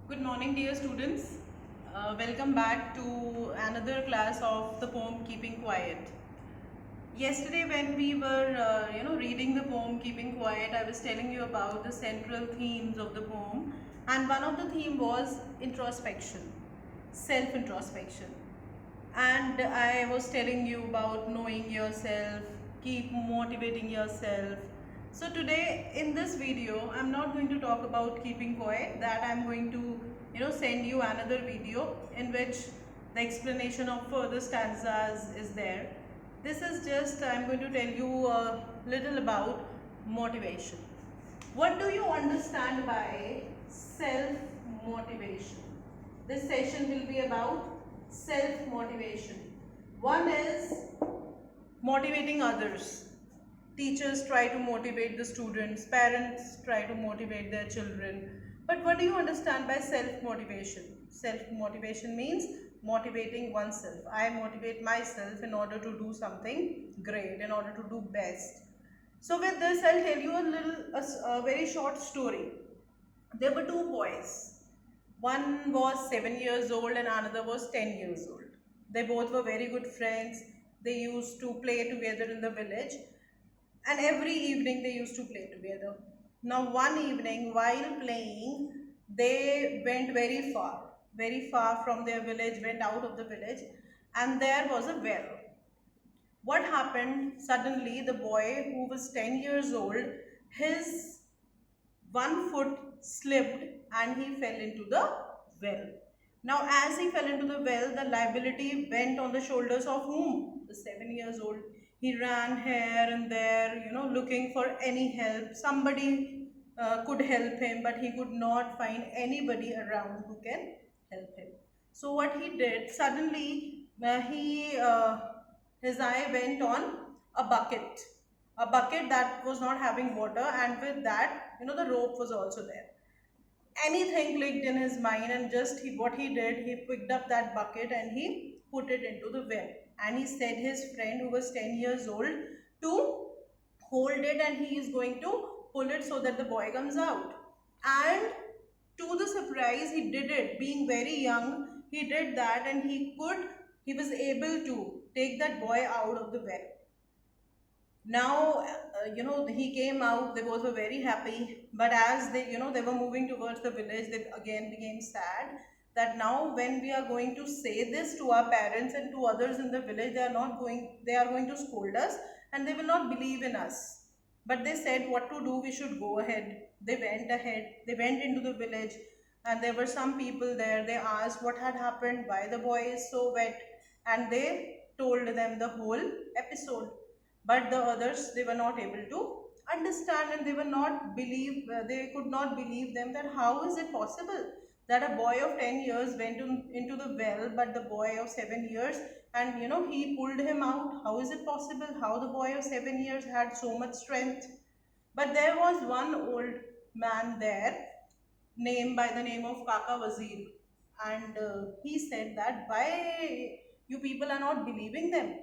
Good morning, dear students. Welcome back to another class of the poem Keeping Quiet. Yesterday, when we were, reading the poem Keeping Quiet, I was telling you about the central themes of the poem, and one of the theme was introspection, self-introspection. And I was telling you about knowing yourself, keep motivating yourself. So today in this video, I'm not going to talk about keeping quiet. That I'm going to, send you another video in which the explanation of further stanzas is there. This is just, I'm going to tell you a little about motivation. What do you understand by self-motivation? This session will be about self-motivation. One is motivating others. Teachers try to motivate the students, parents try to motivate their children. But what do you understand by self-motivation? Self-motivation means motivating oneself. I motivate myself in order to do something great, in order to do best. So with this, I'll tell you a very short story. There were two boys. One was 7 years old and another was 10 years old. They both were very good friends. They used to play together in the village, and every evening they used to play together. Now, one evening while playing, they went very far from their village, went out of the village, and there was a well. What happened? Suddenly, the boy who was 10 years old, his one foot slipped and he fell into the well. Now, as he fell into the well, the liability went on the shoulders of whom? The 7 years old. He ran here and there, looking for any help. Somebody could help him, but he could not find anybody around who can help him. So, what he did, suddenly his eye went on a bucket, that was not having water, and with that, the rope was also there. Anything clicked in his mind, and just what he did, he picked up that bucket and he put it into the well, and he said his friend who was 10 years old to hold it, and he is going to pull it so that the boy comes out. And to the surprise, he did it. Being very young, he did that, and he was able to take that boy out of the well. Now, he came out, they both were very happy, but as they were moving towards the village, they again became sad that now when we are going to say this to our parents and to others in the village, they are going to scold us, and they will not believe in us. But they said what to do, we should go ahead. They went ahead, they went into the village, and there were some people there. They asked what had happened, why the boy is so wet, and they told them the whole episode. But the others, they were not able to understand, and they could not believe them, that how is it possible that a boy of 10 years went into the well, but the boy of 7 years, and he pulled him out. How is it possible? How the boy of 7 years had so much strength? But there was one old man there, named by the name of Kaka Wazir, and he said that why you people are not believing them.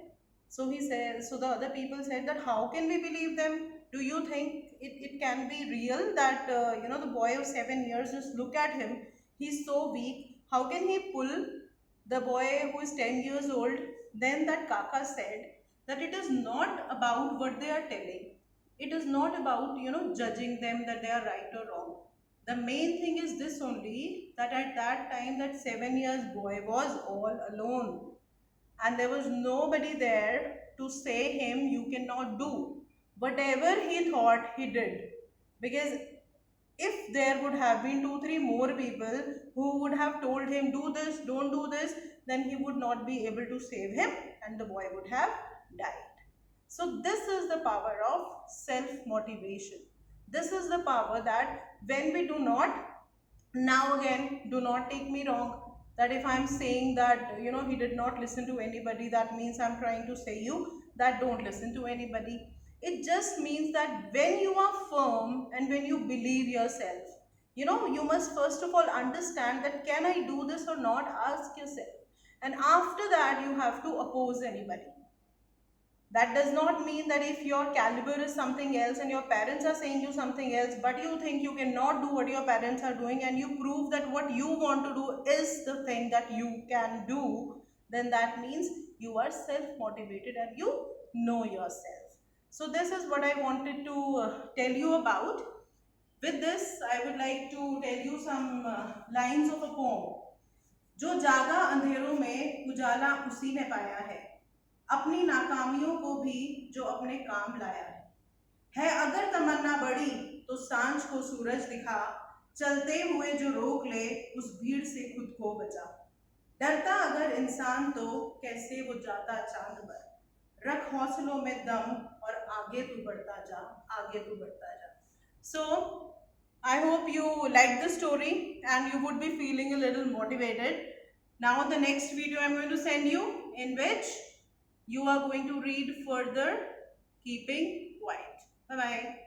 So he said, so the other people said that how can we believe them? Do you think it can be real that the boy of 7 years, just look at him, he's so weak. How can he pull the boy who is 10 years old? Then that Kaka said that it is not about what they are telling. It is not about judging them that they are right or wrong. The main thing is this only, that at that time that 7 years boy was all alone, and there was nobody there to say him you cannot do. Whatever he thought, he did. Because if there would have been two three more people who would have told him do this, don't do this, then he would not be able to save him, and the boy would have died. So this is the power of self motivation. This is the power that when we do not, now again, do not take me wrong, that if I'm saying that he did not listen to anybody, that means I'm trying to say you that don't listen to anybody. It just means that when you are firm and when you believe yourself, you must first of all understand that can I do this or not, ask yourself, and after that you have to oppose anybody. That does not mean that if your caliber is something else and your parents are saying you something else, but you think you cannot do what your parents are doing, and you prove that what you want to do is the thing that you can do, then that means you are self motivated and you know yourself. So, this is what I wanted to tell you about. With this, I would like to tell you some lines of a poem. जो जागा अंधेरों में उजाला उसी ने पाया अपनी नाकामियों को भी जो अपने काम लाया है अगर तमन्ना बड़ी तो सांझ को सूरज दिखा, चलते हुए जो रोक ले उस भीड़ से खुद को बचा, डरता अगर इंसान तो कैसे वो जाता चांद पर, रख हौसलों में दम और आगे तू बढ़ता जा, आगे तू बढ़ता जा. So I hope you liked the story and you would be feeling a little motivated. Now the next video I'm going to send you, in which you are going to read further Keeping Quiet. Bye bye.